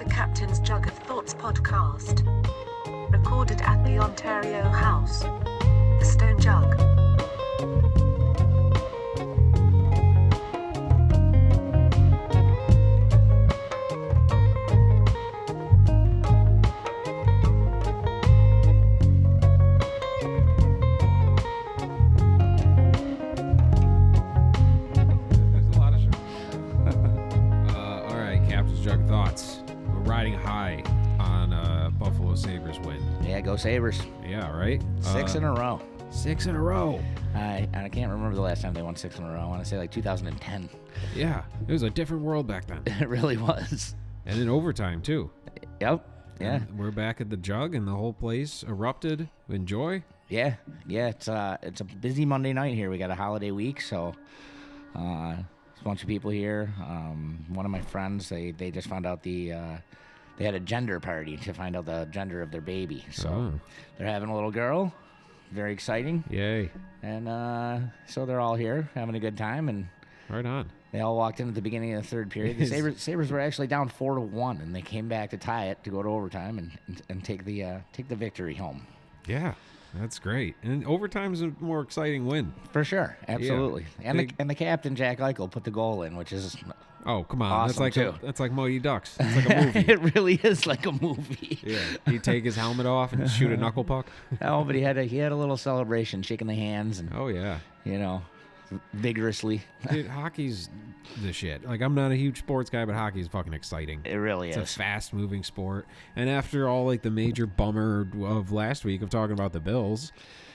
the Captain's Jug of Thoughts podcast. Recorded at the Ontario House. The Stone Jug. Riding high on Buffalo Sabres win. Yeah, go Sabres. Yeah, right? 6 in a row. 6 in a row. I can't remember the last time they won 6 in a row. I want to say like 2010. Yeah, it was a different world back then. It really was. And in overtime, too. Yep. Yeah. And we're back at the Jug, and the whole place erupted with joy. Yeah. It's a busy Monday night here. We got a holiday week, so there's a bunch of people here. One of my friends, they just found out they had a gender party to find out the gender of their baby. So they're having a little girl. Very exciting. Yay. And so they're all here having a good time. And right on. They all walked in at the beginning of the third period. The Sabres were actually down 4-1, and they came back to tie it to go to overtime and take the victory home. Yeah. That's great. And overtime's a more exciting win. For sure. Absolutely. Yeah. And the captain, Jack Eichel, put the goal in, which is oh, come on. awesome That's like Mighty Ducks. It's like a movie. It really is like a movie. Yeah. He'd take his helmet off and shoot a knuckle puck. Oh, but he had a little celebration, shaking the hands and oh yeah. Vigorously. Dude, hockey's the shit. Like, I'm not a huge sports guy, but hockey's fucking exciting. It really is. It's a fast-moving sport. And after all, like, the major bummer of last week of talking about the Bills,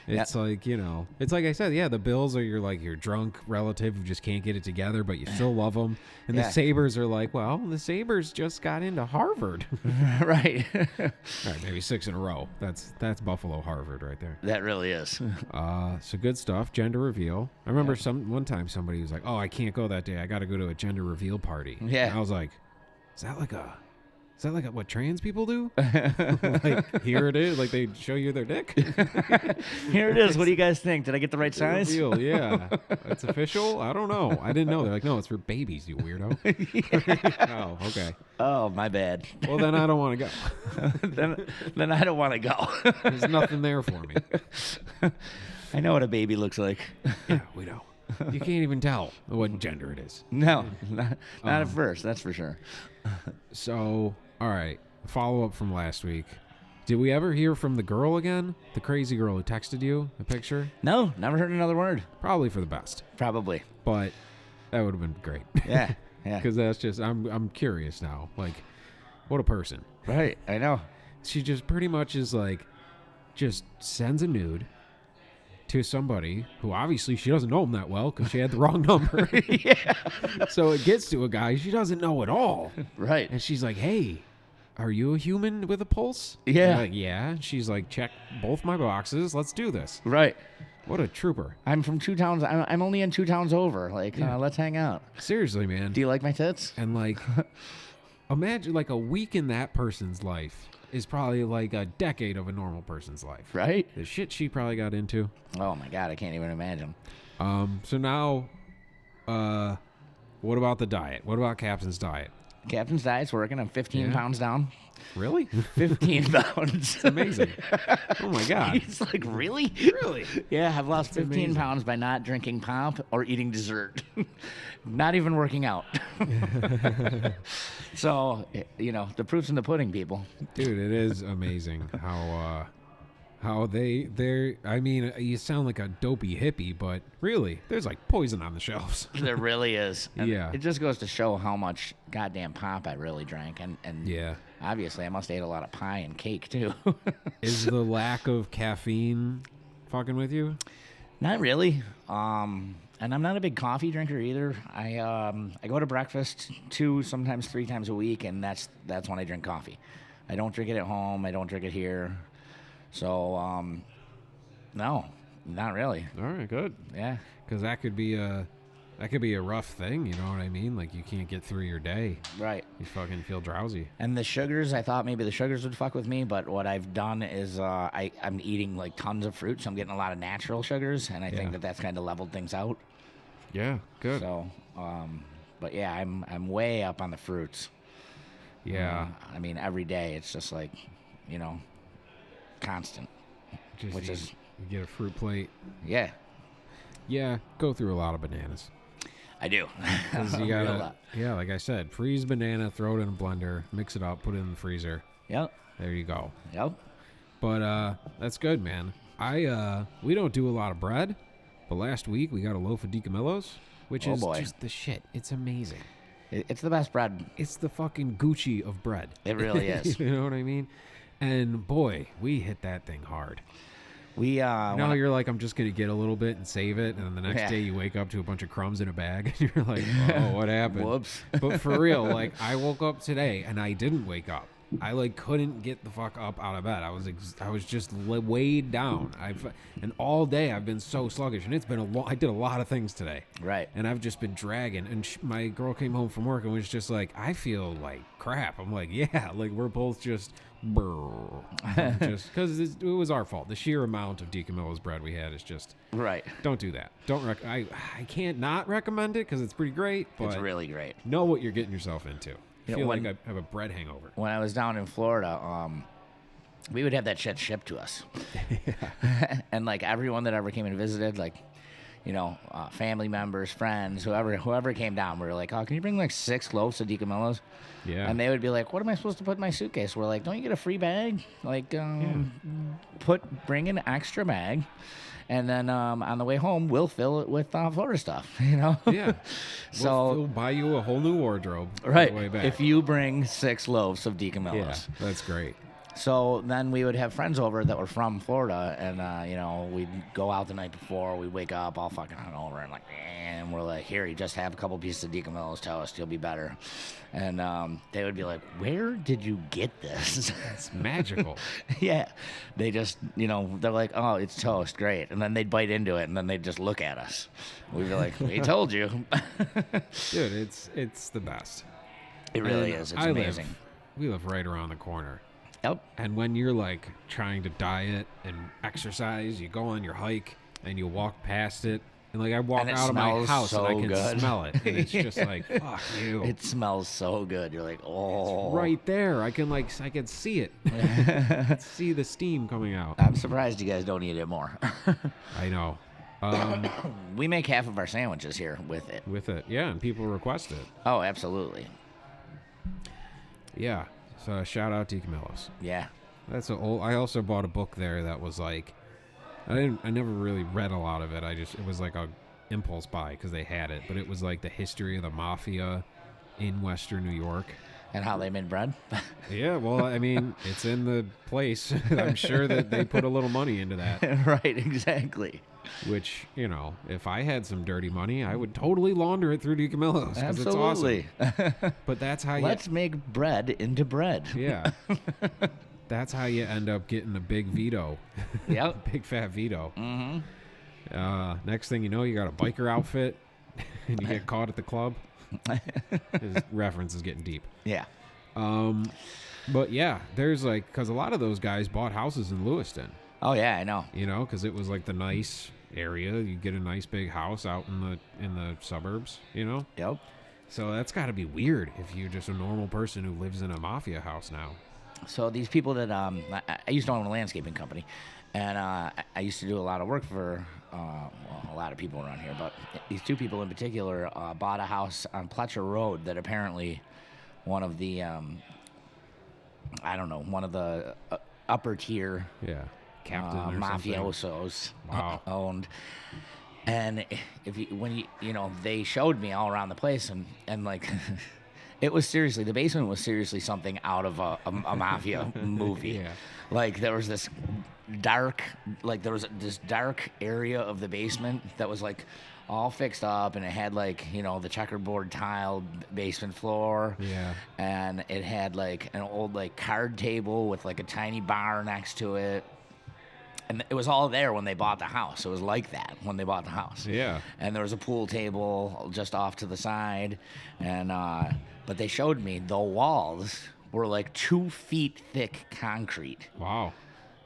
it's like, it's like I said, yeah, the Bills are your drunk relative who just can't get it together, but you still love them. And the Sabres are like, well, the Sabres just got into Harvard. Right. All right, maybe 6 in a row. That's Buffalo Harvard right there. That really is. So good stuff. Gender reveal. I remember one time somebody was like, oh, I can't go that day. I got to go to a gender reveal party. Yeah. And I was like, is that like what trans people do? Like, here it is. Like, they show you their dick. Here it is. What do you guys think? Did I get the right size? Reveal, yeah. It's official? I don't know. I didn't know. They're like, no, it's for babies, you weirdo. Oh, okay. Oh, my bad. Well, then I don't want to go. then I don't want to go. There's nothing there for me. I know what a baby looks like. Yeah, we know. You can't even tell what gender it is. No, not at first. That's for sure. So, all right. Follow up from last week. Did we ever hear from the girl again? The crazy girl who texted you a picture? No, never heard another word. Probably for the best. Probably. But that would have been great. Yeah. Because that's just, I'm curious now. Like, what a person. Right. I know. She just pretty much is like, just sends a nude to somebody who obviously she doesn't know him that well because she had the wrong number. Yeah. So it gets to a guy she doesn't know at all. Right. And she's like, hey, are you a human with a pulse? Yeah. Like, yeah. And she's like, check both my boxes. Let's do this. Right. What a trooper. I'm from 2 towns. I'm only in 2 towns over. Like, let's hang out. Seriously, man. Do you like my tits? And like, imagine like a week in that person's life is probably like a decade of a normal person's life. Right? The shit she probably got into. Oh, my God. I can't even imagine. So now, what about the diet? What about Captain's diet? Captain's diet's working. I'm 15 pounds down. Really? 15 pounds. It's amazing. Oh, my God. He's like, really? Really? Yeah, I've lost That's 15 amazing. pounds by not drinking pop or eating dessert. Not even working out. So, the proof's in the pudding, people. Dude, it is amazing how they're, I mean, you sound like a dopey hippie, but really, there's like poison on the shelves. There really is. And yeah. It just goes to show how much goddamn pop I really drank. And yeah. Obviously, I must have ate a lot of pie and cake, too. Is the lack of caffeine fucking with you? Not really. And I'm not a big coffee drinker either. I go to breakfast 2, sometimes 3 times a week, and that's when I drink coffee. I don't drink it at home. I don't drink it here. So, no, not really. All right, good. Yeah. Because that could be a rough thing, you know what I mean? Like, you can't get through your day. Right. You fucking feel drowsy. And the sugars, I thought maybe the sugars would fuck with me, but what I've done is I'm eating like tons of fruit, so I'm getting a lot of natural sugars, and I think that's kind of leveled things out. Yeah, good. So, but yeah, I'm way up on the fruits. Yeah. I mean, every day it's just like, constant. Just Which is, you get a fruit plate. yeah, Yeah, go through a lot of bananas. I do. 'Cause you Real gotta, lot. yeah, like I said, freeze banana, throw it in a blender, mix it up, put it in the freezer. Yep. There you go. Yep. But that's good, man. We don't do a lot of bread, but last week we got a loaf of DiCamillos, which Oh, is boy. just the shit. It's amazing. It's the best bread. It's the fucking Gucci of bread. It really is. You know what I mean? And boy, we hit that thing hard. We Now you're like, I'm just gonna get a little bit and save it, and then the next Yeah. day you wake up to a bunch of crumbs in a bag, and you're like, oh, what happened? Whoops. But for real, like, I woke up today and I didn't wake up. I like couldn't get the fuck up out of bed. I was just weighed down. And all day I've been so sluggish, and it's been I did a lot of things today. Right. And I've just been dragging. And my girl came home from work and was just like, I feel like crap. I'm like, yeah, like we're both just just because it was our fault. The sheer amount of DiCamillo's bread we had is just Right. don't do that. I can't not recommend it because it's pretty great. But It's really great. know what you're getting yourself into. I You know, feel when- like I have a bread hangover. When I was down in Florida, we would have that shit shipped to us. And like everyone that ever came and visited, like, family members, friends, whoever came down, we were like, oh, can you bring like 6 loaves of DiCamillos? Yeah. And they would be like, what am I supposed to put in my suitcase? We're like, don't you get a free bag? Like, bring an extra bag. And then on the way home, we'll fill it with Florida stuff, Yeah. So, we'll buy you a whole new wardrobe on right, the way back. if you bring 6 loaves of DiCamillos. yeah, that's great. So then we would have friends over that were from Florida, and we'd go out the night before. We'd wake up all fucking hungover, and and we're like, "Here, you just have a couple pieces of DiCamillo's toast. You'll be better." And they would be like, "Where did you get this?" It's magical. Yeah, they just, they're like, "Oh, it's toast, great," and then they'd bite into it, and then they'd just look at us. We'd be like, "We told you." Dude, it's the best. It really And is. It's amazing. We live right around the corner. Yep. And when you're like trying to diet and exercise, you go on your hike and you walk past it. And like I walk And it out of my smells house and I so can good. smell it. And it's just like, fuck you. It smells so good. You're like, oh. Right there. I can see it. I can see the steam coming out. I'm surprised you guys don't eat it more. I know. We make half of our sandwiches here with it. With it. Yeah, and people request it. Oh, absolutely. Yeah. So shout out DiCamillo's. Yeah. That's I also bought a book there that was like, I never really read a lot of it. It was like a impulse buy because they had it, but it was like the history of the Mafia in Western New York. And how they made bread. Yeah, well, I mean, it's in the place. I'm sure that they put a little money into that. Right, exactly. Which, if I had some dirty money, I would totally launder it through DiCamillo's because it's awesome. Absolutely. But that's how Let's make bread into bread. Yeah. That's how you end up getting a big veto. Yep. Big fat veto. Mm-hmm. Next thing you know, you got a biker outfit and you get caught at the club. His reference is getting deep. Yeah. But yeah, there's because a lot of those guys bought houses in Lewiston. Oh, yeah, I know. Because it was like the nice area. You get a nice big house out in the suburbs. Yep. So that's got to be weird if you're just a normal person who lives in a Mafia house now. So these people that I used to own a landscaping company, and I used to do a lot of work for a lot of people around here, but these 2 people in particular bought a house on Pletcher Road that apparently one of the upper tier Yeah. Captain or something. mafiosos Wow. owned. And they showed me all around the place, and like it was seriously, the basement was seriously something out of a mafia movie. Yeah. Like there was this dark area of the basement that was like all fixed up, and it had like the checkerboard tiled basement floor. Yeah. And it had like an old like card table with like a tiny bar next to it. And it was all there when they bought the house. It was like that when they bought the house. Yeah. And there was a pool table just off to the side. And but they showed me the walls were like 2 feet thick concrete. Wow.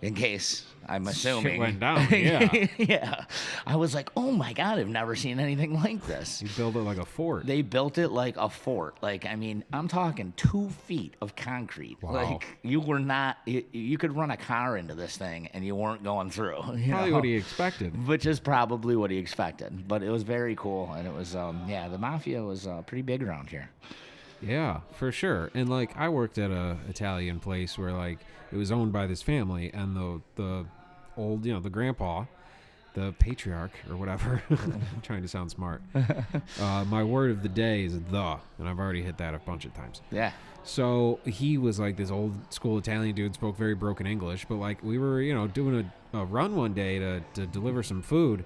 in case, I'm assuming. Shit went down, yeah. Yeah. I was like, oh my God, I've never seen anything like this. You build it like a fort. They built it like a fort. Like, I mean, I'm talking 2 feet of concrete. Wow. Like, you were not, you could run a car into this thing and you weren't going through. Probably what he expected. Which is probably what he expected. But it was very cool. And it was, the Mafia was pretty big around here. Yeah, for sure. And like I worked at a Italian place where like it was owned by this family, and the old, the grandpa, the patriarch or whatever. I'm trying to sound smart. My word of the day is the, and I've already hit that a bunch of times. Yeah. So he was like this old school Italian dude, spoke very broken English, but like we were, doing a run one day to deliver some food.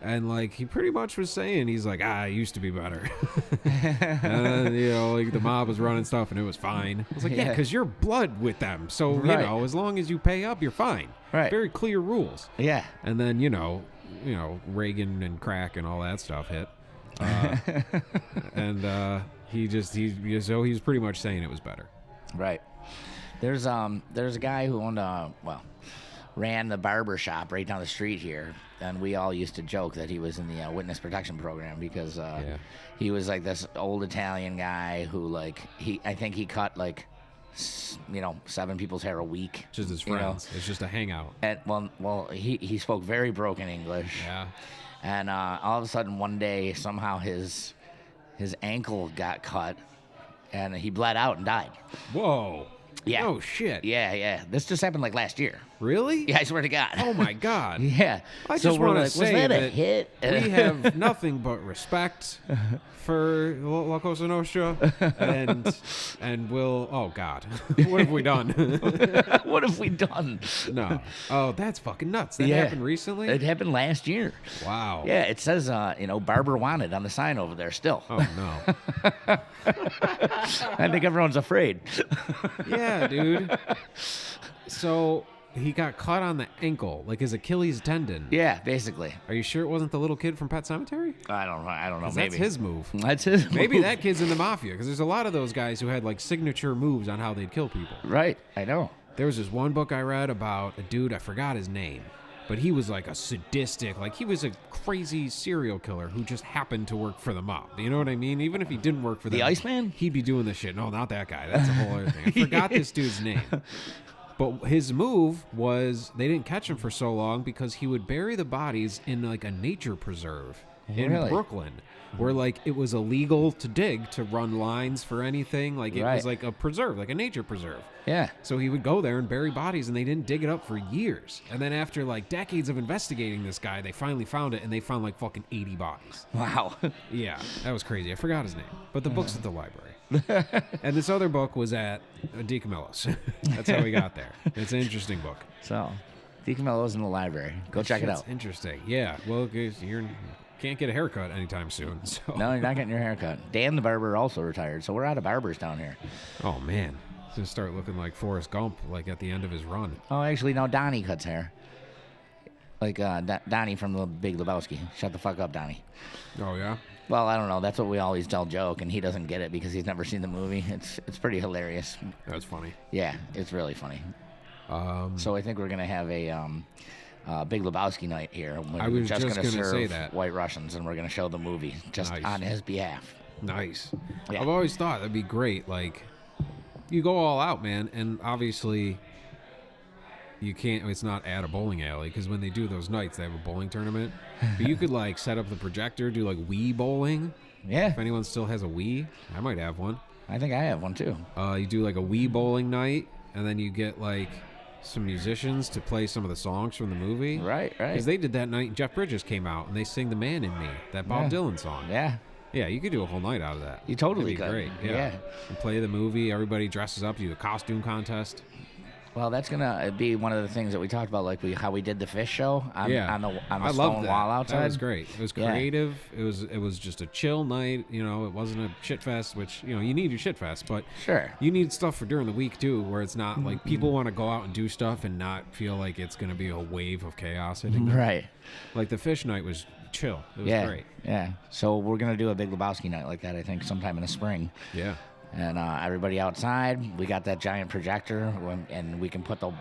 And, like, he pretty much was saying, he's like, it used to be better. And, like, the mob was running stuff, and it was fine. I was like, yeah, because you're blood with them. So, right. As long as you pay up, you're fine. Right. Very clear rules. Yeah. And then, Reagan and crack and all that stuff hit. And he's pretty much saying it was better. Right. There's a guy who ran the barber shop right down the street here, and we all used to joke that he was in the witness protection program because he was like this old Italian guy who I think he cut 7 people's hair a week. Just his friends. It's just a hangout. And he spoke very broken English. Yeah. And all of a sudden one day somehow his ankle got cut and he bled out and died. Whoa. Yeah. Oh, shit. Yeah. This just happened last year. Really? Yeah, I swear to God. Oh, my God. Yeah. I just want to say was that a hit? We have nothing but respect for La Cosa Nostra, and we'll... Oh, God. What have we done? What have we done? No. Oh, that's fucking nuts. That happened recently? It happened last year. Wow. Yeah, it says, barber wanted on the sign over there still. Oh, no. I think everyone's afraid. Yeah, dude. So he got caught on the ankle, like his Achilles tendon. Yeah, basically. Are you sure it wasn't the little kid from Pet Sematary? I don't know. Maybe that's his move. That's his move. Maybe that kid's in the Mafia, because there's a lot of those guys who had like signature moves on how they'd kill people. Right, I know. There was this one book I read about a dude, I forgot his name, but he was like a sadistic, like he was a crazy serial killer who just happened to work for the mob. You know what I mean? Even if he didn't work for them. The Iceman? He'd be doing this shit. No, not that guy. That's a whole other thing. I forgot this dude's name. But his move was, they didn't catch him for so long because he would bury the bodies in like a nature preserve in Brooklyn, where like it was illegal to dig, to run lines for anything. Like it was like a preserve, like a nature preserve. Yeah. So he would go there and bury bodies, and they didn't dig it up for years. And then after like decades of investigating this guy, they finally found it, and they found like fucking 80 bodies. Wow. Yeah, that was crazy. I forgot his name, but the book's at the library. And this other book was at DiCamillo's. That's how we got there. It's an interesting book. So, DiCamillo's in the library. Go check it out. Interesting. Yeah. Well, you can't get a haircut anytime soon. So. No, you're not getting your haircut. Dan the barber also retired, so we're out of barbers down here. Oh, man. It's going to start looking like Forrest Gump, like at the end of his run. Oh, actually, no, Donnie cuts hair. Like Donnie from the Big Lebowski. Shut the fuck up, Donnie. Oh, yeah? Well, I don't know. That's what we always tell joke, and he doesn't get it because he's never seen the movie. It's pretty hilarious. That's funny. Yeah, it's really funny. So I think we're going to have a Big Lebowski night here. I was just going to say serve that. White Russians, and we're going to show the movie just on his behalf. Nice. Yeah. I've always thought that'd be great. Like, you go all out, man, and obviously... You can't, it's not at a bowling alley, because when they do those nights, they have a bowling tournament. But you could, like, set up the projector, do, like, Wii bowling. Yeah. If anyone still has a Wii, I might have one. I think I have one, too. You do, like, a Wii bowling night, and then you get, like, some musicians to play some of the songs from the movie. Right. Because they did that night, and Jeff Bridges came out, and they sing The Man in Me, that Bob Dylan song. Yeah. Yeah, you could do a whole night out of that. You totally could. Great. Yeah. And play the movie, everybody dresses up, do a costume contest. Well, that's gonna be one of the things that we talked about, like how we did the fish show on the I stone wall outside. That was great. It was creative. Yeah. It was just a chill night. It wasn't a shit fest, which you need your shit fest, but sure, you need stuff for during the week too, where it's not like people want to go out and do stuff and not feel like it's gonna be a wave of chaos hitting them. Right. Like the fish night was chill. It was great. Yeah. So we're gonna do a Big Lebowski night like that, I think, sometime in the spring. Yeah. And everybody outside, we got that giant projector, and we can put the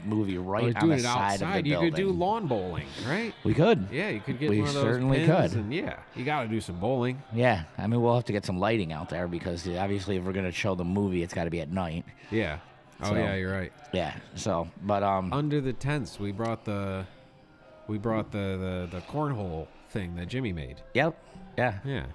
movie right on the side of the building. You could do lawn bowling, right? We could. Yeah, you could get We one of those certainly pins could. And yeah, you got to do some bowling. Yeah, I mean, we'll have to get some lighting out there because obviously if we're going to show the movie, it's got to be at night. Yeah. Oh, So- yeah, you're right. Yeah, so, but, Under the tents, we brought the cornhole thing that Jimmy made. yep, yeah, Yeah.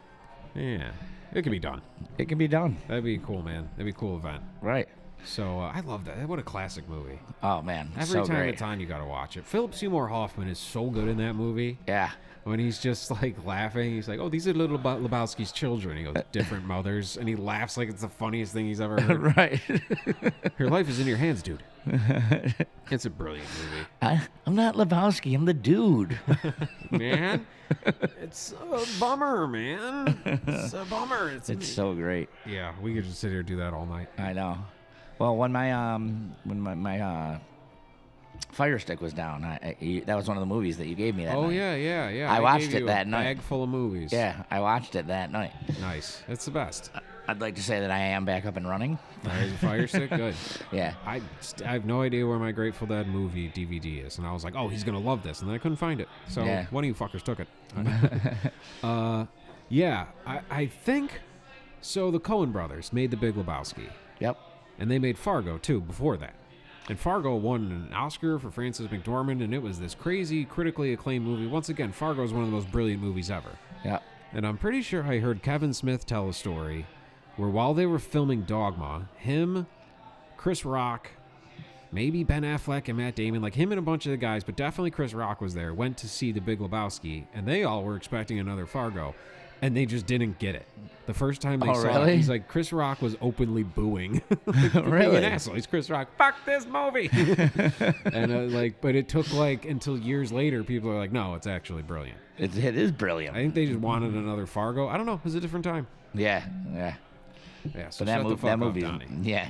Yeah. It could be done. it can be done. That'd be cool, man. That'd be a cool event. Right. So I love that. What a classic movie. Oh, man, Every so time great. it's on, you got to watch it. Philip Seymour Hoffman is so good in that movie. Yeah. When he's just like laughing, he's like, "Oh, these are little Lebowski's children." He goes, "Different mothers," and he laughs like it's the funniest thing he's ever heard. Right. Your life is in your hands, dude. It's a brilliant movie, I'm not Lebowski. I'm the dude. man. It's a bummer, man. It's a bummer. It's so great. Yeah, we could just sit here and do that all night. I know. Well, when my Fire Stick was down, that was one of the movies that you gave me that night. Yeah. I watched gave it you that a night. Bag full of movies. Yeah, I watched it that night. Nice. It's the best. I'd like to say that I am back up and running. Fire Stick, good. Yeah. I have no idea where my Grateful Dead movie DVD is, and I was like, "Oh, he's gonna love this," and then I couldn't find it. So Yeah. one of you fuckers took it. Yeah, I think so. The Coen brothers made The Big Lebowski, Yep. and they made Fargo too before that. And Fargo won an Oscar for Frances McDormand, and it was this crazy, critically acclaimed movie. Once again, Fargo is one of the most brilliant movies ever. Yep. And I'm pretty sure I heard Kevin Smith tell a story where while they were filming Dogma, him, Chris Rock, maybe Ben Affleck and Matt Damon, like him and a bunch of the guys, but definitely Chris Rock was there, went to see The Big Lebowski, and they all were expecting another Fargo, and they just didn't get it. The first time they saw really? it, he's like, Chris Rock was openly booing. Like, Really? being an asshole. He's Chris Rock. Fuck this movie. And but it took until years later, people are like, no, it's actually brilliant. It is brilliant. I think they just wanted another Fargo. I don't know. It was a different time. Yeah. Yeah. Yeah, so But that, shut the fuck up, movie. Donnie. Yeah.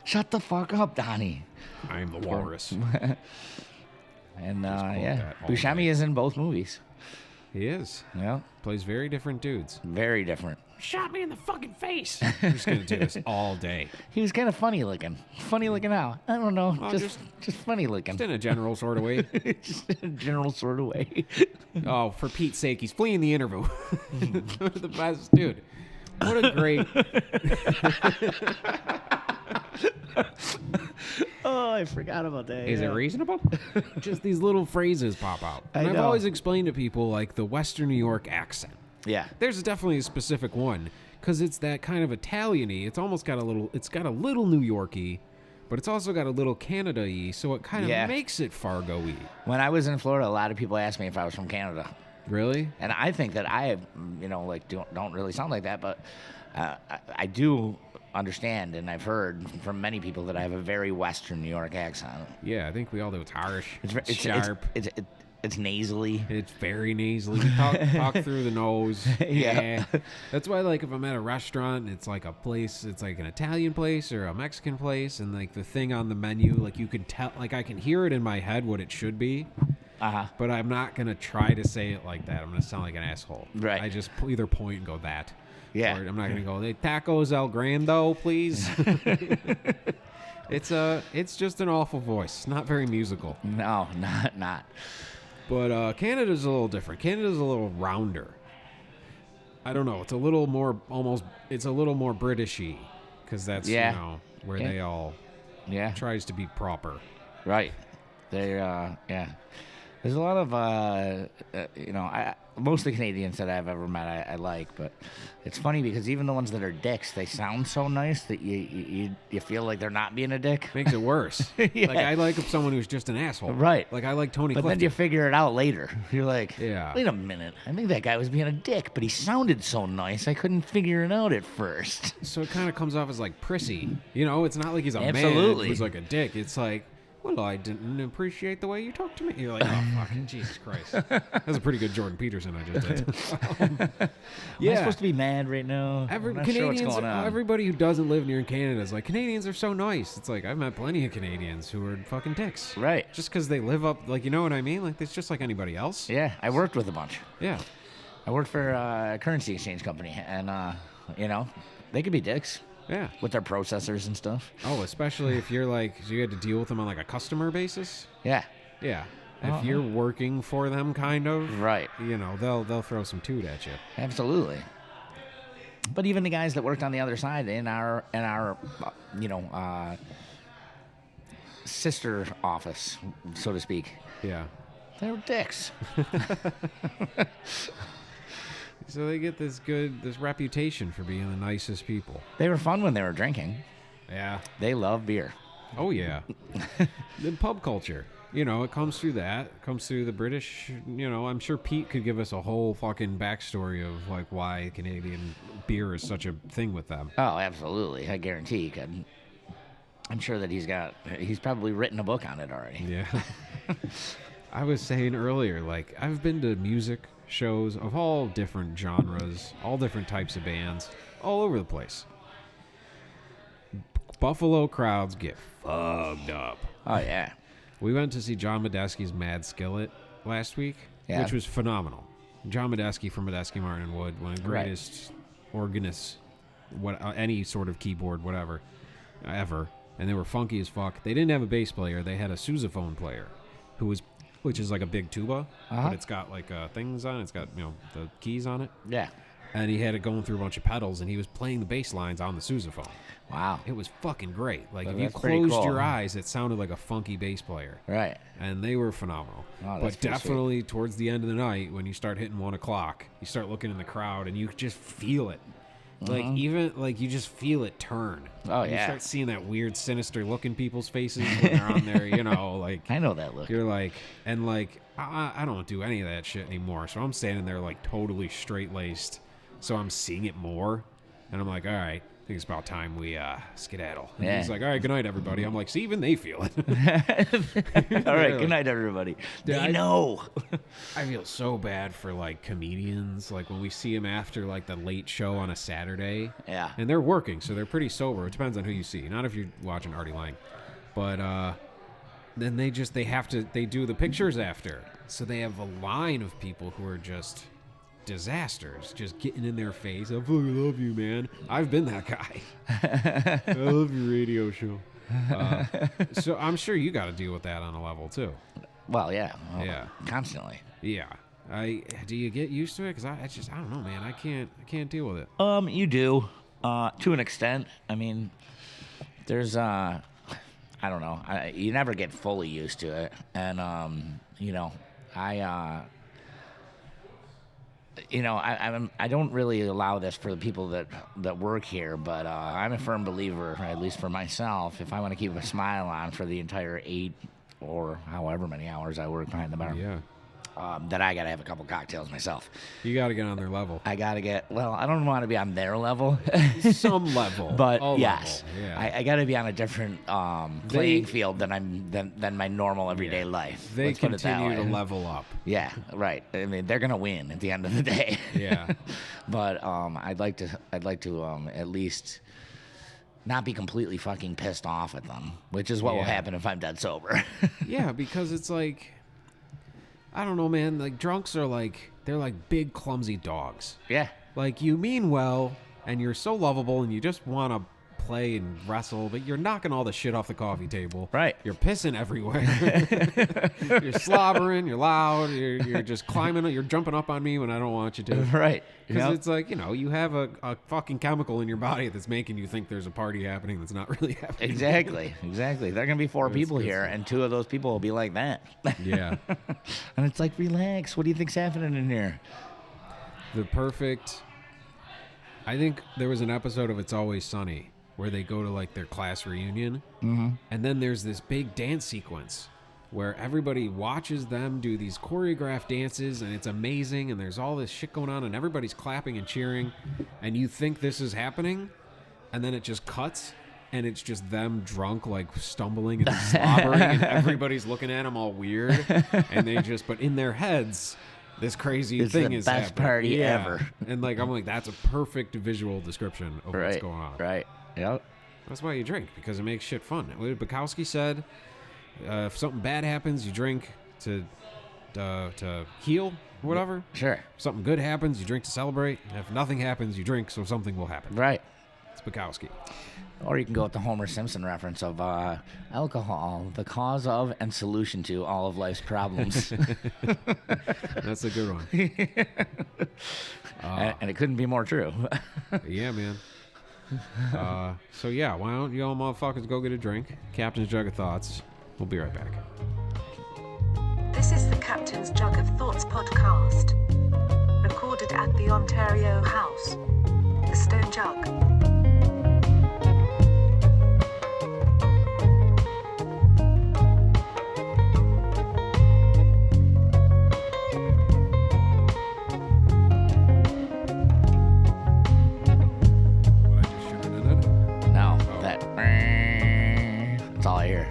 Shut the fuck up, Donnie. I am the walrus. And Just quote yeah, that all Buscemi day. is in both movies. He is. Yeah. Plays very different dudes. Very different. Shot me in the fucking face. I'm just going to do this all day. He was kind of funny looking. Funny looking how? I don't know. Well, just funny looking. Just in a general sort of way. Just in a general sort of way. Oh, for Pete's sake, he's fleeing the interview. The best dude. What a great... Oh, I forgot about that. Is it reasonable? Just these little phrases pop out. And I've know. always explained to people like the Western New York accent. Yeah. There's definitely a specific one because it's that kind of Italian-y. It's almost got a little New York-y, but it's also got a little Canada-y, so it kind of Yeah. makes it Fargo-y. When I was in Florida, a lot of people asked me if I was from Canada. Really? And I think that I, don't really sound like that, but I do understand, and I've heard from many people that I have a very Western New York accent. Yeah, I think we all do. It's harsh. It's It's sharp. It's nasally. It's very nasally. We talk through the nose. Yeah. That's why, like, if I'm at a restaurant, it's like a place, it's like an Italian place or a Mexican place, and like the thing on the menu, like you can tell, like I can hear it in my head what it should be. Uh-huh. But I'm not gonna try to say it like that. I'm gonna sound like an asshole. Right. I just either point and go that. Yeah. Or I'm not gonna go, "Hey, tacos El Grando, please." It's just an awful voice. Not very musical. No, not. But Canada's a little different. Canada's a little rounder. I don't know. It's a little more It's a little more Britishy because that's Yeah. where Yeah. they all Yeah. tries to be proper. Right. They yeah. There's a lot of most of the Canadians that I've ever met I like, but it's funny because even the ones that are dicks, they sound so nice that you feel like they're not being a dick. Makes it worse. Yeah. Like I like someone who's just an asshole. Right. Like I like Tony But Clifton. then you figure it out later. You're like, Yeah. wait a minute. I think that guy was being a dick, but he sounded so nice. I couldn't figure it out at first. So it kind of comes off as like prissy. It's not like he's a man Absolutely. who's like a dick. It's like, well, I didn't appreciate the way you talked to me. You're like, oh, fucking Jesus Christ. That's a pretty good Jordan Peterson I just did. Am I supposed to be mad right now? I'm not sure what's Canadians, going on. everybody who doesn't live near Canada is like, Canadians are so nice. It's like, I've met plenty of Canadians who are fucking dicks. Right. Just because they live up, like, you know what I mean? Like, it's just like anybody else. Yeah, I worked with a bunch. Yeah. I worked for a currency exchange company, and They could be dicks Yeah. with their processors and stuff. Oh, especially if you're like, so you had to deal with them on like a customer basis. Yeah. Yeah. If you're working for them, kind of. Right. You know, they'll throw some toot at you. Absolutely. But even the guys that worked on the other side in our sister office, so to speak, Yeah. they were dicks. So they get this reputation for being the nicest people. They were fun when they were drinking. Yeah. They love beer. Oh, yeah. The pub culture. You know, it comes through that. It comes through the British. You know, I'm sure Pete could give us a whole fucking backstory of, like, why Canadian beer is such a thing with them. Oh, absolutely. I guarantee he could. I'm sure that he's probably written a book on it already. Yeah. I was saying earlier, like, I've been to music shows of all different genres, all different types of bands, all over the place. Buffalo crowds get fucked up. Oh, yeah. We went to see John Medeski's Mad Skillet last week, which was phenomenal. John Medeski from Medeski Martin Wood, one of the greatest organists, any sort of keyboard, whatever, ever. And they were funky as fuck. They didn't have a bass player. They had a sousaphone player, which is like a big tuba, but it's got like things on it. It's got, you know, the keys on it. Yeah. And he had it going through a bunch of pedals, and he was playing the bass lines on the sousaphone. Wow. It was fucking great. Like, Well, if you that's pretty closed cool. your eyes, it sounded like a funky bass player. Right. And they were phenomenal. Oh, that's but pretty definitely towards the end of the night, when you start hitting 1 o'clock, you start looking in the crowd, and you just feel it. Like, even, like, you just feel it turn. Oh, You yeah. start seeing that weird, sinister look in people's faces when they're on there, you know, like... I know that look. You're like... And, like, I don't do any of that shit anymore, so I'm standing there, like, totally straight-laced, so I'm seeing it more, and I'm like, all right, I think it's about time we skedaddle. And Yeah. he's like, all right, good night, everybody. I'm like, see, even they feel it. All right. Good night, everybody. They know. I feel so bad for, like, comedians, like, when we see them after, like, the late show on a Saturday. Yeah. And they're working, so they're pretty sober. It depends on who you see. Not if you're watching Artie Lang. But then they do the pictures after. So they have a line of people who are just disasters, just getting in their face. I fucking love you, man. I've been that guy. I love your radio show. So I'm sure you got to deal with that on a level, too. Well, yeah. Yeah. Constantly. Yeah. Do you get used to it? Because I don't know, man. I can't deal with it. You do, to an extent. I mean, there's, I don't know. You never get fully used to it. And, you know, I don't really allow this for the people that work here, but I'm a firm believer, at least for myself, if I want to keep a smile on for the entire 8 or however many hours I work behind the bar, Yeah. that I got to have a couple cocktails myself. You got to get on their level. I got to get, well, I don't want to be on their level. Some level. But All yes, level. Yeah. I got to be on a different playing field than my normal everyday life. They Let's put it that continue to way. level up. Yeah, right. I mean, they're gonna win at the end of the day. Yeah. But I'd like to at least not be completely fucking pissed off at them, which is what will Yeah. happen if I'm dead sober. Yeah, because it's like, I don't know, man. Like, drunks are like, they're like big, clumsy dogs. Yeah. Like, you mean well, and you're so lovable, and you just want to play and wrestle, but you're knocking all the shit off the coffee table. Right. You're pissing everywhere. You're slobbering. You're loud. You're just climbing. You're jumping up on me when I don't want you to. Right. Because Yep. it's like, you know, you have a fucking chemical in your body that's making you think there's a party happening that's not really happening. Exactly. There are gonna be 4 people good here, stuff. and 2 of those people will be like that. Yeah. And it's like, relax. What do you think's happening in here? The perfect... I think there was an episode of It's Always Sunny where they go to, like, their class reunion, and then there's this big dance sequence where everybody watches them do these choreographed dances, and it's amazing, and there's all this shit going on, and everybody's clapping and cheering, and you think this is happening, and then it just cuts, and it's just them drunk, like, stumbling and slobbering, and everybody's looking at them all weird, and they just, but in their heads... This crazy It's thing the is best happening. party Yeah. ever. And like I'm like, that's a perfect visual description of what's going on. Right. Yep. That's why you drink, because it makes shit fun. What Bukowski said, if something bad happens, you drink to heal, whatever. Sure. If something good happens, you drink to celebrate. And if nothing happens, you drink so something will happen. Right. It's Bukowski. Or you can go with the Homer Simpson reference of alcohol, the cause of and solution to all of life's problems. That's a good one. And it couldn't be more true. Yeah, man. So yeah, why don't you all motherfuckers go get a drink? Captain's Jug of Thoughts. We'll be right back. This is the Captain's Jug of Thoughts podcast. Recorded at the Ontario House. The Stone Jug. What I just should have done? No, Oh. that's all I hear.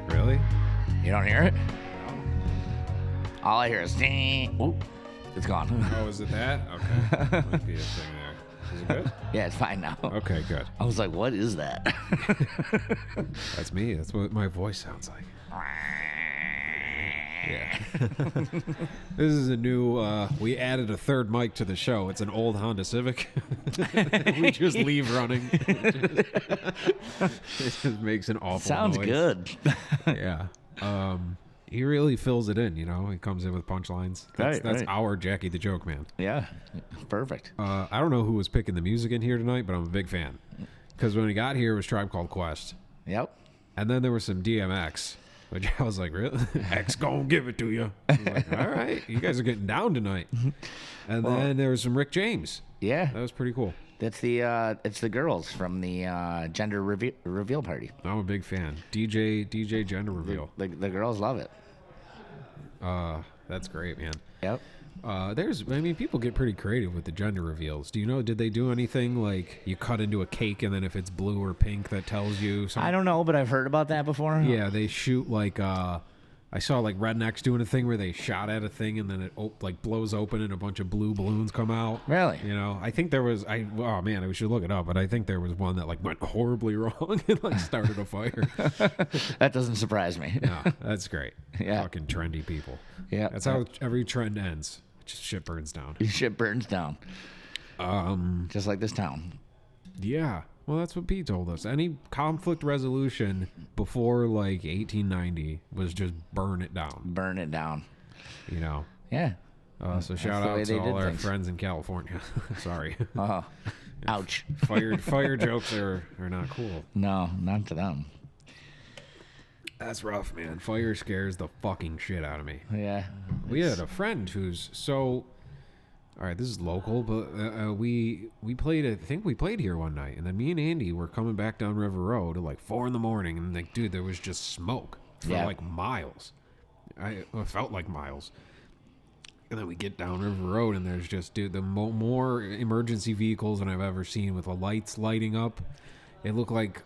Really? You don't hear it? All I hear is, oh, it's gone. Oh, is it that? Okay. Might be a thing there. Is it good? Yeah, it's fine now. Okay, good. I was like, what is that? That's me. That's what my voice sounds like. Yeah. This is a new, we added a third mic to the show. It's an old Honda Civic. We just leave running. It just makes an awful Sounds noise. good. Yeah. He really fills it in, you know. He comes in with punchlines. That's Right. our Jackie the Joke Man. Yeah, perfect. I don't know who was picking the music in here tonight, but I'm a big fan. Because when he got here, it was Tribe Called Quest. Yep. And then there was some DMX, which I was like, really? X gonna give it to you. I was like, all right, you guys are getting down tonight. And then there was some Rick James. Yeah, That was pretty cool. that's it's the girls from the gender reveal party. I'm a big fan. DJ Gender Reveal. The girls love it. That's great, man. Yep. People get pretty creative with the gender reveals. Do you know, did they do anything like you cut into a cake and then if it's blue or pink, that tells you something? I don't know, but I've heard about that before. Yeah, they shoot like, I saw like Rednecks doing a thing where they shot at a thing and then it like blows open and a bunch of blue balloons come out. Really? You know, I think there was, oh man, we should look it up, but I think there was one that like went horribly wrong and like started a fire. That doesn't surprise me. No, that's great. Yeah. Fucking trendy people. Yeah. That's how every trend ends. Just shit burns down. Shit burns down. Just like this town. Yeah. Well, that's what Pete told us. Any conflict resolution before like 1890 was just burn it down. Burn it down. You know. Yeah. So shout the way out they to all did our things. friends in California. Sorry. Oh. Ouch. Fire jokes are not cool. No, not to them. That's rough, man. Fire scares the fucking shit out of me. Yeah. We had a friend who's so. All right, this is local, but we played. I think we played here one night, and then me and Andy were coming back down River Road at like 4 a.m, and like, dude, there was just smoke for like miles. It felt like miles. And then we get down River Road, and there's just, dude, the more emergency vehicles than I've ever seen with the lights lighting up. It looked like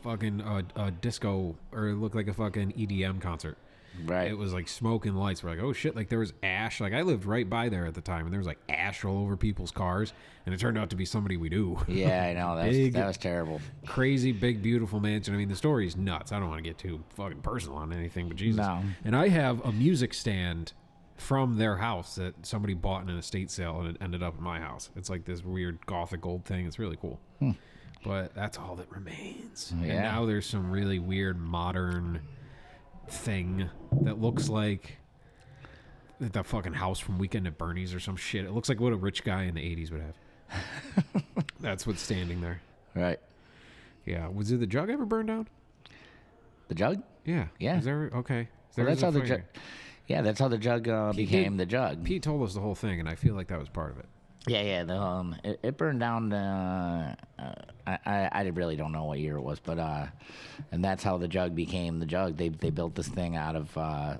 fucking a disco, or it looked like a fucking EDM concert. Right. It was like smoke and lights. We're like, oh shit, like there was ash. Like I lived right by there at the time, and there was like ash all over people's cars, and it turned out to be somebody we knew. Yeah, I know. That was terrible. Crazy, big, beautiful mansion. I mean, the story's nuts. I don't want to get too fucking personal on anything, but Jesus. No. And I have a music stand from their house that somebody bought in an estate sale, and it ended up in my house. It's like this weird gothic old thing. It's really cool. But that's all that remains. Yeah. And now there's some really weird modern thing that looks like the fucking house from Weekend at Bernie's or some shit. It looks like what a rich guy in the 80s would have. That's what's standing there. Right. Yeah. Was it the jug ever burned down? The jug? Yeah. Yeah. Is there, okay. Well, that's how the jug. jug. Yeah, that's how the jug became the jug. Pete told us the whole thing, and I feel like that was part of it. Yeah. It burned down. I really don't know what year it was, but and that's how the jug became the jug. They built this thing out of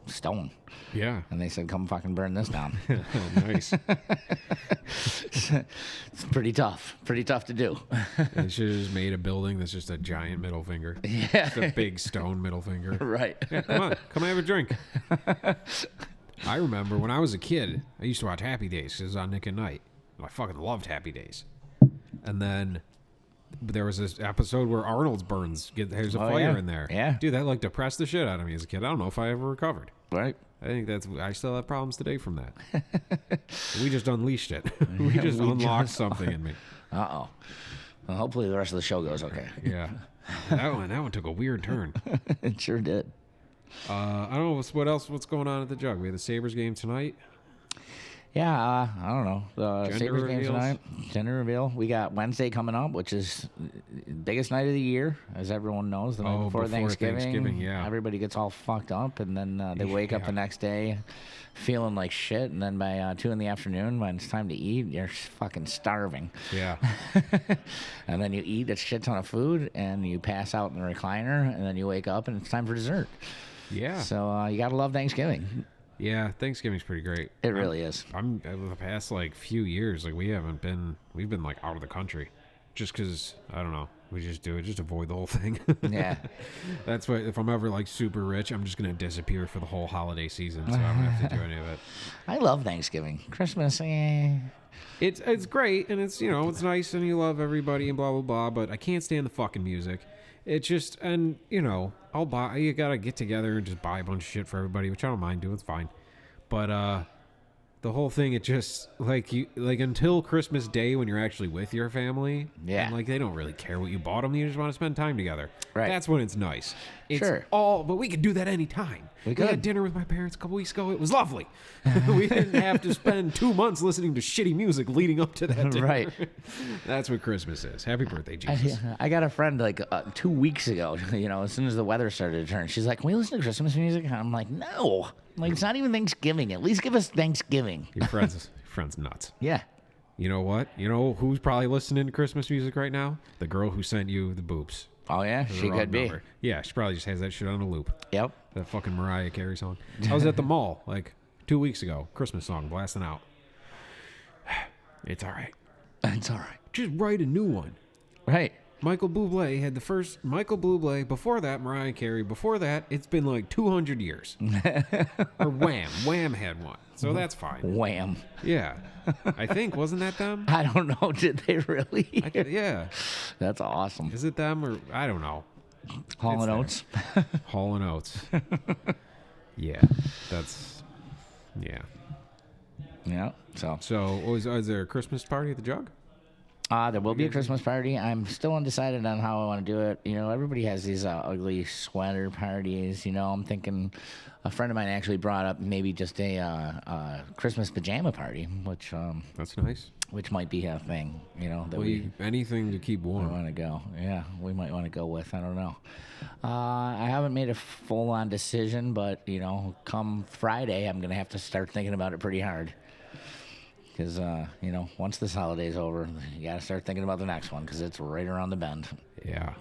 stone, Yeah. and they said, "Come fucking burn this down." Oh, nice. It's pretty tough to do. They should have just made a building that's just a giant middle finger. Yeah. Just a big stone middle finger. Right. Yeah, come on. Come have a drink. I remember when I was a kid, I used to watch Happy Days because it was on Nick at Night. And I fucking loved Happy Days. And then there was this episode where Arnold's burns. There's a fire yeah. in there. Yeah. Dude, that like depressed the shit out of me as a kid. I don't know if I ever recovered. Right. I think I still have problems today from that. We just unleashed it. We just unlocked something in me. Uh-oh. Well, hopefully the rest of the show goes okay. Yeah. That one took a weird turn. It sure did. I don't know what's going on at the Jug. We have the Sabres game tonight. Yeah, I don't know. Gender Sabres game reveals? tonight. Gender reveal. We got Wednesday coming up, which is the biggest night of the year, as everyone knows. The night before Thanksgiving. Yeah. Everybody gets all fucked up, and then they wake up the next day feeling like shit. And then by 2 in the afternoon, when it's time to eat, you're fucking starving. Yeah. And then you eat a shit ton of food, and you pass out in the recliner, and then you wake up, and it's time for dessert. Yeah. So you gotta love Thanksgiving. Yeah, Thanksgiving's pretty great. It really is. I'm over the past like few years, like we've been like out of the country, just because I don't know, we just do it, just avoid the whole thing. Yeah. That's why if I'm ever like super rich, I'm just gonna disappear for the whole holiday season, so I don't have to do any of it. I love Thanksgiving. Christmas, It's great and it's it's nice and you love everybody and blah blah blah, but I can't stand the fucking music. It's just, and you gotta get together and just buy a bunch of shit for everybody, which I don't mind doing, it's fine. But the whole thing, it just like until Christmas Day when you're actually with your family, yeah, and like they don't really care what you bought them, you just want to spend time together. Right. That's when it's nice. It's sure. But we could do that anytime. We had dinner with my parents a couple weeks ago. It was lovely. We didn't have to spend 2 months listening to shitty music leading up to that dinner. Right. That's what Christmas is. Happy birthday, Jesus. I got a friend like 2 weeks ago, as soon as the weather started to turn, she's like, "Can we listen to Christmas music?" And I'm like, "No. Like, it's not even Thanksgiving. At least give us Thanksgiving." Your friend's nuts. Yeah. You know what? You know who's probably listening to Christmas music right now? The girl who sent you the boobs. Oh, yeah? She could be. Number. Yeah, she probably just has that shit on a loop. Yep. That fucking Mariah Carey song. I was at the mall like 2 weeks ago. Christmas song blasting out. It's all right. It's all right. Just write a new one. Right. Michael Bublé had the first Michael Bublé. Before that, Mariah Carey. Before that, it's been like 200 years. Or Wham. Wham had one. So that's fine. Wham. Yeah. I think, wasn't that them? I don't know. Did they really? Yeah. That's awesome. Is it them or I don't know. Hall & Oates. Hall & Oates. Yeah. That's, yeah. Yeah. So is there a Christmas party at the Jug? There will be a Christmas party. I'm still undecided on how I want to do it. Everybody has these ugly sweater parties. I'm thinking a friend of mine actually brought up maybe just a Christmas pajama party, which that's nice. Which might be a thing. Anything to keep warm. We want to go. Yeah, we might want to go with. I don't know. I haven't made a full-on decision, but come Friday, I'm gonna have to start thinking about it pretty hard. Because, once this holiday's over, you got to start thinking about the next one because it's right around the bend. Yeah.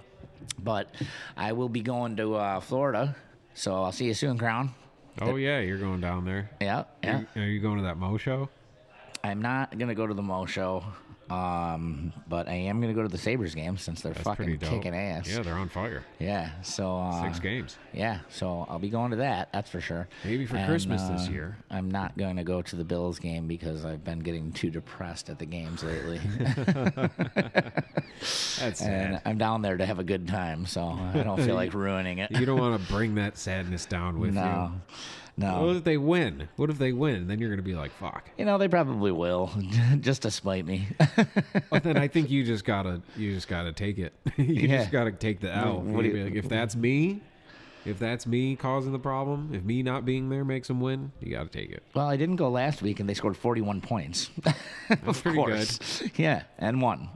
But I will be going to Florida, so I'll see you soon, Crown. Oh, yeah, you're going down there. Yeah, yeah. Are you going to that Mo show? I'm not going to go to the Mo show, but I am going to go to the Sabres game since they're fucking kicking ass. Yeah, they're on fire. Yeah, so... 6 games. Yeah, so I'll be going to that, that's for sure. Maybe for Christmas this year. I'm not going to go to the Bills game because I've been getting too depressed at the games lately. That's sad. And I'm down there to have a good time, so I don't feel like ruining it. You don't want to bring that sadness down with you. No. What if they win? Then you're going to be like, fuck. They probably will, just to spite me. But then I think you just gotta take it. You just gotta take the L. Like, if that's me causing the problem, if me not being there makes them win, you gotta take it. Well, I didn't go last week, and they scored 41 points. That's pretty good. Yeah, and won.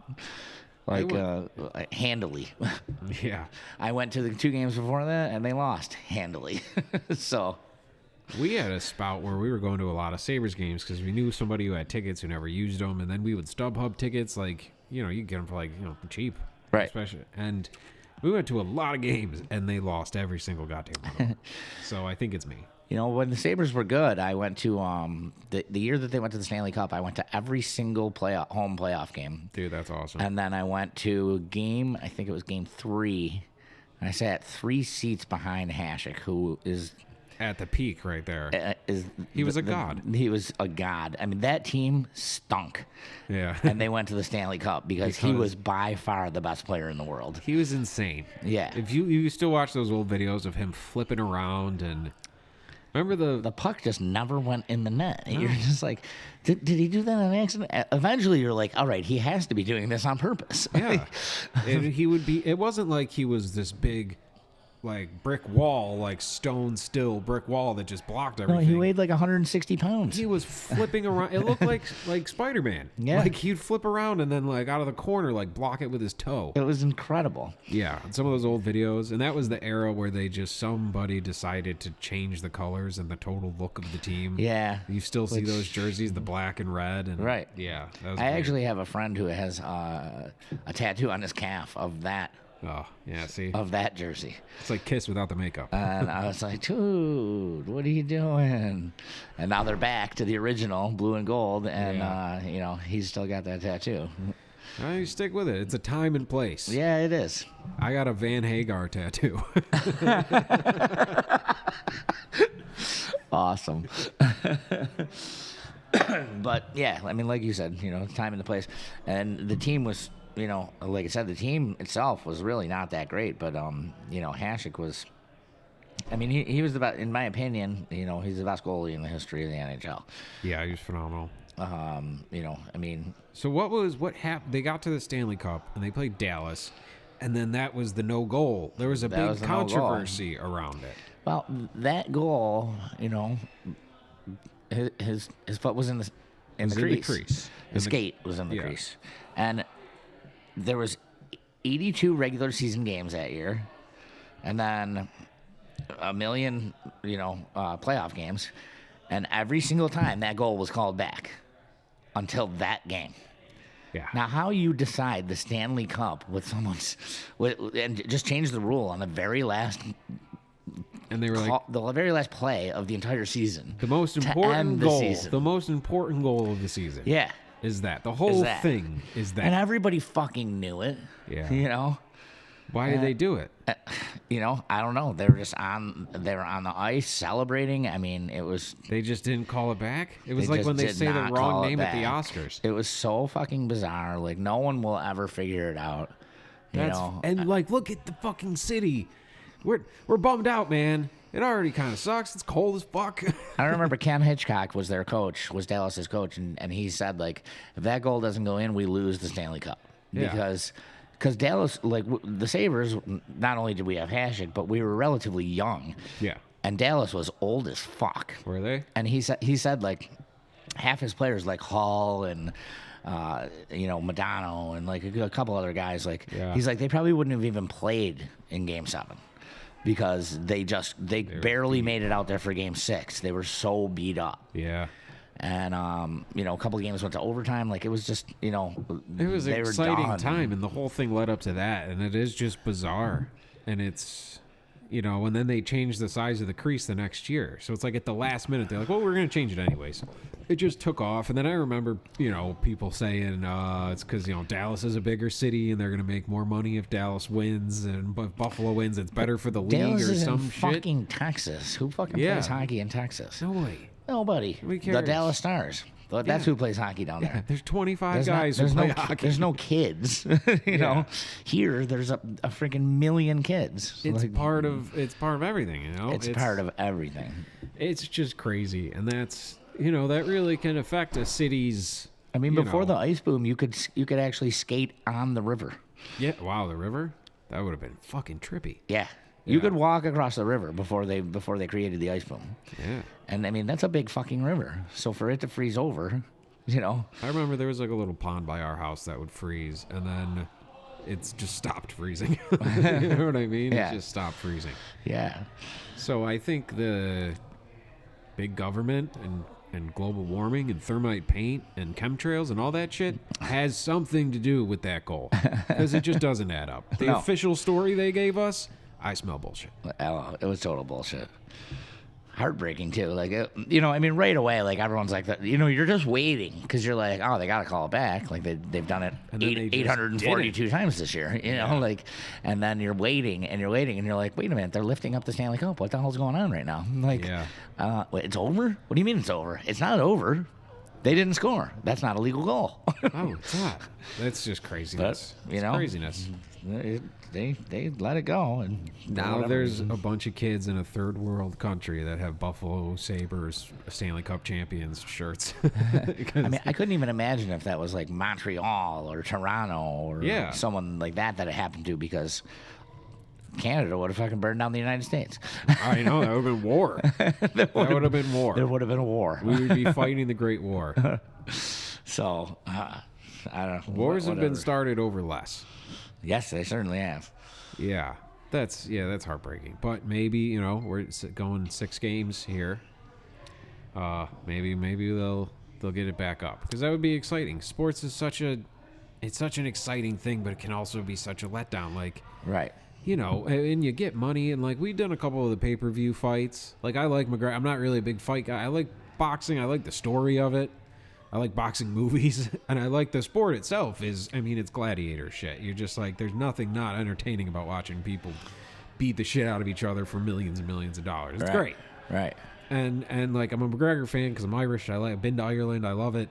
Handily. Yeah. I went to the 2 games before that, and they lost handily. So... We had a spout where we were going to a lot of Sabres games because we knew somebody who had tickets who never used them, and then we would StubHub tickets, you get them for cheap, right? Especially, and we went to a lot of games, and they lost every single goddamn one of them. So I think it's me. When the Sabres were good, I went to the year that they went to the Stanley Cup. I went to every single home playoff game. Dude, that's awesome. And then I went to game. I think it was game 3, and I sat 3 seats behind Hasek, who is. At the peak right there. He was a god. He was a god. I mean, that team stunk. Yeah. And they went to the Stanley Cup because he was by far the best player in the world. He was insane. Yeah. If you still watch those old videos of him flipping around and Remember the puck just never went in the net. No. You're just like, did he do that on accident? Eventually, you're like, all right, he has to be doing this on purpose. Yeah, and he would be. It wasn't like he was this big, like brick wall, like stone still brick wall that just blocked everything. No, he weighed like 160 pounds. He was flipping around. It looked like Spider-Man. Yeah, like he'd flip around and then like out of the corner, like block it with his toe. It was incredible. Yeah, some of those old videos, and that was the era where somebody decided to change the colors and the total look of the team. Yeah, you still see those jerseys, the black and red, and right. Yeah, that was I actually have a friend who has a tattoo on his calf of that. Oh, yeah, see? Of that jersey. It's like Kiss without the makeup. And I was like, dude, what are you doing? And now they're back to the original blue and gold, and, he's still got that tattoo. You stick with it. It's a time and place. Yeah, it is. I got a Van Hagar tattoo. Awesome. But, yeah, I mean, like you said, time and the place. And the team was... like I said, the team itself was really not that great, but Hasek was. I mean, he was the best, in my opinion. He's the best goalie in the history of the NHL. Yeah, he was phenomenal. I mean. So what happened? They got to the Stanley Cup and they played Dallas, and then that was the no goal. There was a big controversy around it. Well, that goal, his foot was in the crease. His skate was in the crease, and. There was 82 regular season games that year, and then a million, playoff games, and every single time that goal was called back until that game. Yeah. Now, how you decide the Stanley Cup and just change the rule on the very last. And they were the very last play of the entire season. The most important goal. The most important goal of the season. Yeah. Is that the whole thing is that, and everybody fucking knew it. Yeah. Why did they do it? I don't know. They were on the ice celebrating. I mean, it was. They just didn't call it back. It was like when they say the wrong name at the Oscars. It was so fucking bizarre. Like no one will ever figure it out. And like, look at the fucking city. We're bummed out, man. It already kind of sucks. It's cold as fuck. I remember Ken Hitchcock was their coach, was Dallas's coach, and he said, like, if that goal doesn't go in, we lose the Stanley Cup. Yeah. Because Dallas, like, the Sabres, not only did we have Hasek, but we were relatively young. Yeah. And Dallas was old as fuck. Were they? And he said, like, half his players, like Hall and... Madonna and like a couple other guys, like he's like they probably wouldn't have even played in Game 7 because they barely made it out there for Game 6. They were so beat up. Yeah. And a couple games went to overtime. Like it was just it was an exciting time, and the whole thing led up to that, and it is just bizarre, and it's. And then they changed the size of the crease the next year. So it's like at the last minute, they're like, well, we're going to change it anyways. It just took off. And then I remember, people saying it's because, Dallas is a bigger city and they're going to make more money if Dallas wins. And if Buffalo wins, it's better for the league Dallas or is some in shit. Fucking Texas. Who fucking plays hockey in Texas? Nobody. The Dallas Stars. That's who plays hockey down there. There's 25 guys who play hockey. There's no kids. Here there's a freaking million kids. It's part of everything. It's part of everything. It's just crazy, and that's that really can affect a city's. I mean, before the ice boom, you could actually skate on the river. Yeah. Wow, the river. That would have been fucking trippy. Yeah. You could walk across the river before they created the ice boom. Yeah. And I mean, that's a big fucking river. So for it to freeze over, I remember there was like a little pond by our house that would freeze, and then it's just stopped freezing. You know what I mean? Yeah. It just stopped freezing. Yeah. So I think the big government and global warming and thermite paint and chemtrails and all that shit has something to do with that goal, because it just doesn't add up. The official story they gave us, I smell bullshit. It was total bullshit. Heartbreaking too. Like, right away, like everyone's like that. You're just waiting because you're like, oh, they got to call it back. Like they've done it 842 times this year. And then you're waiting and you're like, wait a minute, they're lifting up the Stanley Cup. What the hell's going on right now? Like, it's over. What do you mean it's over? It's not over. They didn't score. That's not a legal goal. Oh, it's not. That's just craziness. But, you It's know, craziness. They let it go. And Now whatever there's reason. a bunch of kids in a third world country that have Buffalo Sabres Stanley Cup champions shirts. I mean, I couldn't even imagine if that was like Montreal or Toronto or someone like that it happened to, because Canada would have fucking burned down the United States. I know, that would have been war. That would have been war. There would have been a war. We would be fighting the Great War. So, I don't know. Wars have been Whatever. started over less. Yes, they certainly have. Yeah, that's heartbreaking. But maybe we're going 6 games here. Maybe they'll get it back up, because that would be exciting. Sports is such an exciting thing, but it can also be such a letdown. Like, Right. And you get money, and like we've done a couple of the pay-per-view fights. Like, I like McGregor. I'm not really a big fight guy. I like boxing. I like the story of it. I like boxing movies, and I like the sport itself. It's gladiator shit. You're just like, there's nothing not entertaining about watching people beat the shit out of each other for millions and millions of dollars. It's great. Right. And like, I'm a McGregor fan because I'm Irish. I've been to Ireland. I love it.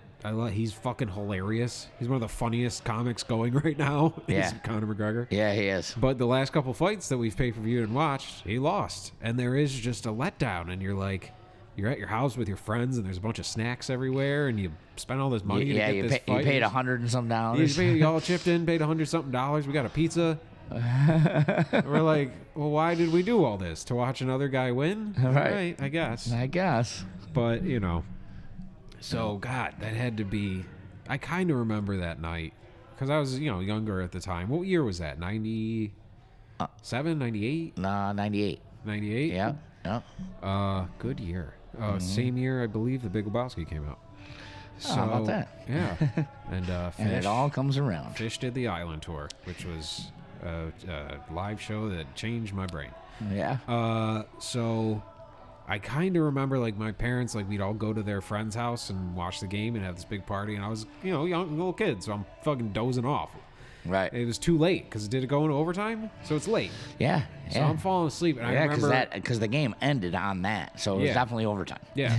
He's fucking hilarious. He's one of the funniest comics going right now. Yeah. He's Conor McGregor. Yeah, he is. But the last couple fights that we've pay-per-viewed and watched, he lost. And there is just a letdown. And you're like, you're at your house with your friends, and there's a bunch of snacks everywhere, and you spend all this money to get this fight. You paid $100 and some dollars. You all chipped in, paid $100-something. We got a pizza. We're like, well, why did we do all this? To watch another guy win? Right. I guess. But, so, God, that had to be... I kind of remember that night, because I was, younger at the time. What year was that? 97, 98? Nah, 98. 98? Yeah. Good year. Same year, I believe, The Big Lebowski came out. So, how about that? Yeah. And Fish, And it all comes around. Fish did the Island Tour, which was a live show that changed my brain. Yeah. So I kind of remember, like, my parents, like, we'd all go to their friend's house and watch the game and have this big party, and I was, young little kid, so I'm fucking dozing off. Right. It was too late, because did it go into overtime? So it's late. Yeah. So I'm falling asleep, and I remember... because the game ended on that, so it was definitely overtime. Yeah.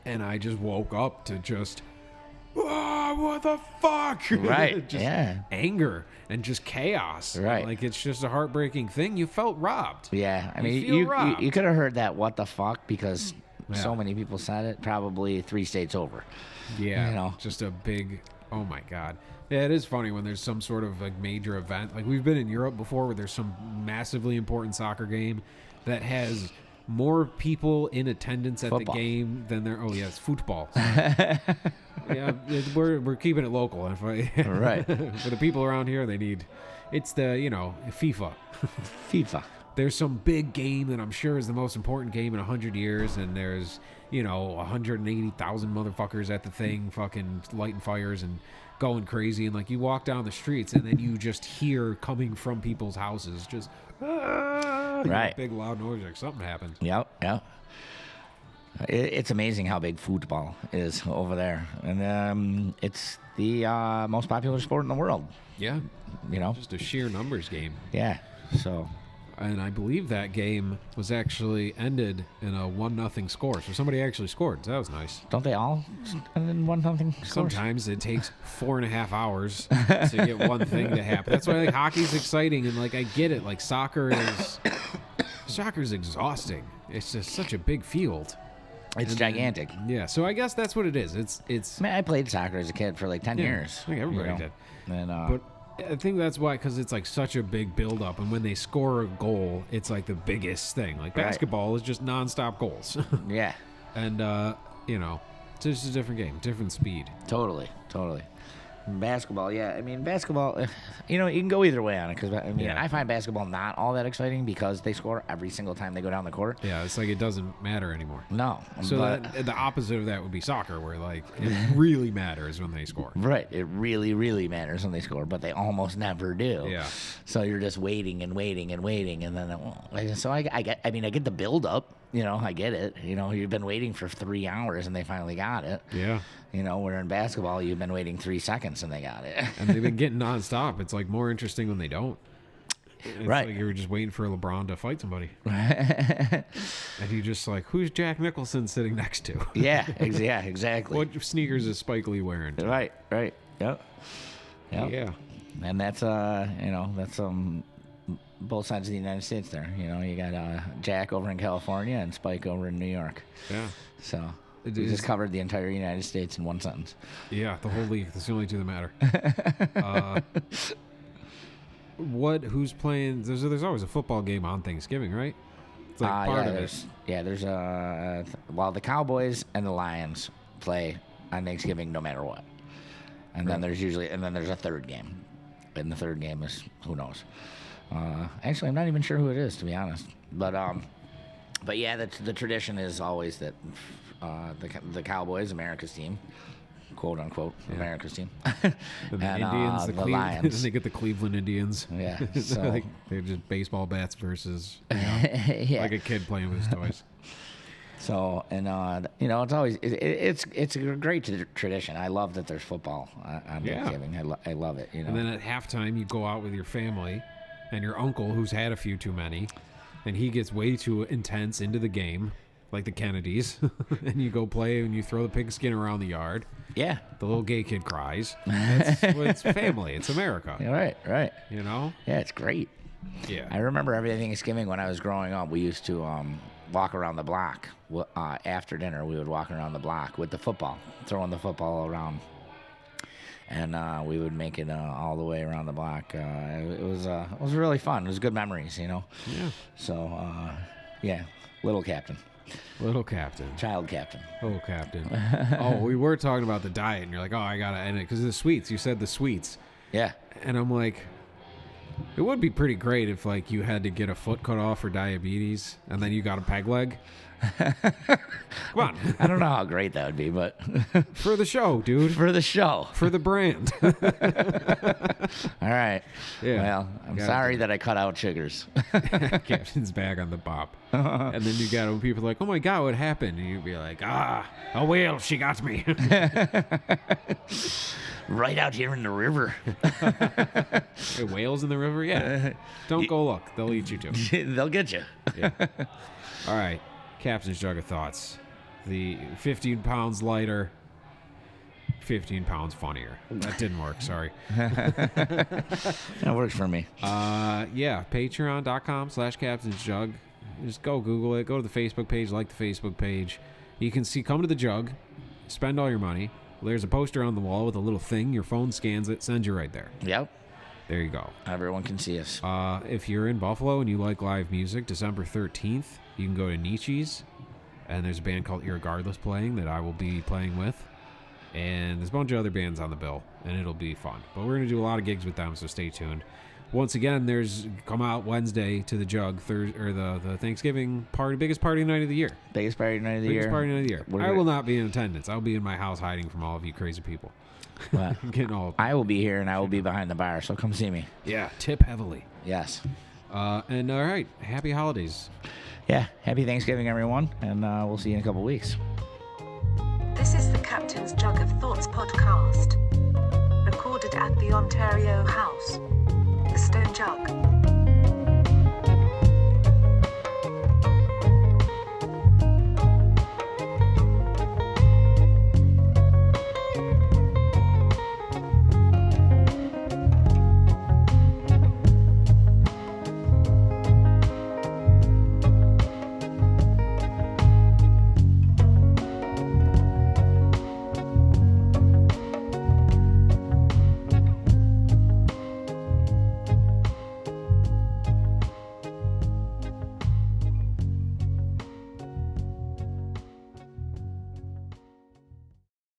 And I just woke up to just... what the fuck? Right. Just yeah. anger and just chaos. Right. Like, it's just a heartbreaking thing. You felt robbed. Yeah. I You mean, feel robbed. you could have heard that "what the fuck" because Yeah. so many people said it. Probably 3 states over. Yeah. Just a big... Oh, my God. Yeah, it is funny when there's some sort of like major event. Like, we've been in Europe before where there's some massively important soccer game that has more people in attendance at Football. the game than there. Oh, yes, football. Yeah, we're keeping it local. Right. For the people around here, they need. It's the FIFA. FIFA. There's some big game that I'm sure is the most important game in 100 years, and there's 180,000 motherfuckers at the thing, fucking lighting fires and going crazy, and like you walk down the streets, and then you just hear coming from people's houses, just Right. big loud noise, like something happened. Yep. It's amazing how big football is over there, and it's the most popular sport in the world. Yeah, You know. just a sheer numbers game. Yeah. So. And I believe that game was actually ended in a 1-0 score. So somebody actually scored. So that was nice. Don't they all end in 1-0 scores? Sometimes it takes 4.5 hours to get one thing to happen. That's why like hockey's exciting, and like I get it. Like soccer's exhausting. It's just such a big field. It's gigantic. Yeah. So I guess that's what it is. It's. I mean, I played soccer as a kid for like 10 years. I think everybody did. And, But I think that's why, because it's like such a big build-up, and when they score a goal, it's like the biggest thing. Like Right. basketball is just nonstop goals, yeah, and it's just a different game, different speed. totally. Basketball, yeah. I mean, basketball, you can go either way on it. Because, I mean, Yeah. I find basketball not all that exciting because they score every single time they go down the court. Yeah, it's like it doesn't matter anymore. No. So but, the opposite of that would be soccer, where like it really matters when they score. right. It really, really matters when they score, but they almost never do. Yeah. So you're just waiting and waiting and waiting. And then, so I get the build up. I get it. You've been waiting for 3 hours and they finally got it. Yeah. Where in basketball, you've been waiting 3 seconds and they got it. And they've been getting nonstop. It's like more interesting when they don't. It's Right. like you were just waiting for LeBron to fight somebody. And you just like, who's Jack Nicholson sitting next to? Yeah, exactly. What sneakers is Spike Lee wearing? Right. Yep. Yeah. And that's that's both sides of the United States there. You got Jack over in California and Spike over in New York. Yeah. So It we is- just covered the entire United States in one sentence. Yeah, the whole league. That's the only two that matter. Who's playing? There's always a football game on Thanksgiving, right? It's like part of it. There's the Cowboys and the Lions play on Thanksgiving no matter what. And then there's a third game. And the third game is who knows. Actually, I'm not even sure who it is, to be honest. But yeah, the tradition is always that the Cowboys, America's team, quote unquote, America's team, And the Indians, the Lions. They get the Cleveland Indians. Yeah, so They're just baseball bats versus yeah. like a kid playing with his toys. So it's always it's a great tradition. I love that there's football on Thanksgiving. I love it. And then at halftime, you go out with your family and your uncle, who's had a few too many, and he gets way too intense into the game, like the Kennedys, and you go play and you throw the pigskin around the yard. Yeah. The little gay kid cries. It's family. It's America. Right. You know? Yeah, it's great. Yeah. I remember every Thanksgiving when I was growing up, we used to walk around the block. After dinner, we would walk around the block with the football, throwing the football around. And we would make it all the way around the block. It was really fun. It was good memories, Yeah. So, yeah, little captain. Little captain. Child captain. Oh, captain. Oh, we were talking about the diet, and you're like, oh, I got to end it. Because the sweets. You said the sweets. Yeah. And I'm like, it would be pretty great if, like, you had to get a foot cut off for diabetes, and then you got a peg leg. Come on. I don't know how great that would be, but For the show, dude. for the show. For the brand. All right. Yeah. Well, I'm Got sorry that I cut out sugars. Captain's bag on the bop. And then you got when people are like, oh my God, what happened? And you'd be like, a whale, she got me. Right out here in the river. Hey, whales in the river? Yeah. Don't go look. They'll eat you too. They'll get you. Yeah. All right. Captain's Jug of Thoughts. The 15 pounds lighter, 15 pounds funnier. That didn't work. Sorry. That works for me. Yeah. Patreon.com/Captain's Jug. Just go Google it. Go to the Facebook page. Like the Facebook page. You can see, come to the jug. Spend all your money. There's a poster on the wall with a little thing. Your phone scans it. Sends you right there. Yep. There you go. Everyone can see us. If you're in Buffalo and you like live music, December 13th, you can go to Nietzsche's, and there's a band called Irregardless playing that I will be playing with, and there's a bunch of other bands on the bill, and it'll be fun. But we're going to do a lot of gigs with them, so stay tuned. Once again, come out Wednesday to the Jug, the Thanksgiving party, biggest party night of the year. Biggest party night of the Biggest year. party night of the year. I will not be in attendance. I'll be in my house hiding from all of you crazy people. Well, Getting all I will be here and I will be behind the bar, so come see me. yeah, tip heavily. Yes. And all right, happy holidays. Yeah. Happy Thanksgiving, everyone, and we'll see you in a couple weeks. This is the Captain's Jug of Thoughts podcast. Recorded at the Ontario House. The Stone Jug.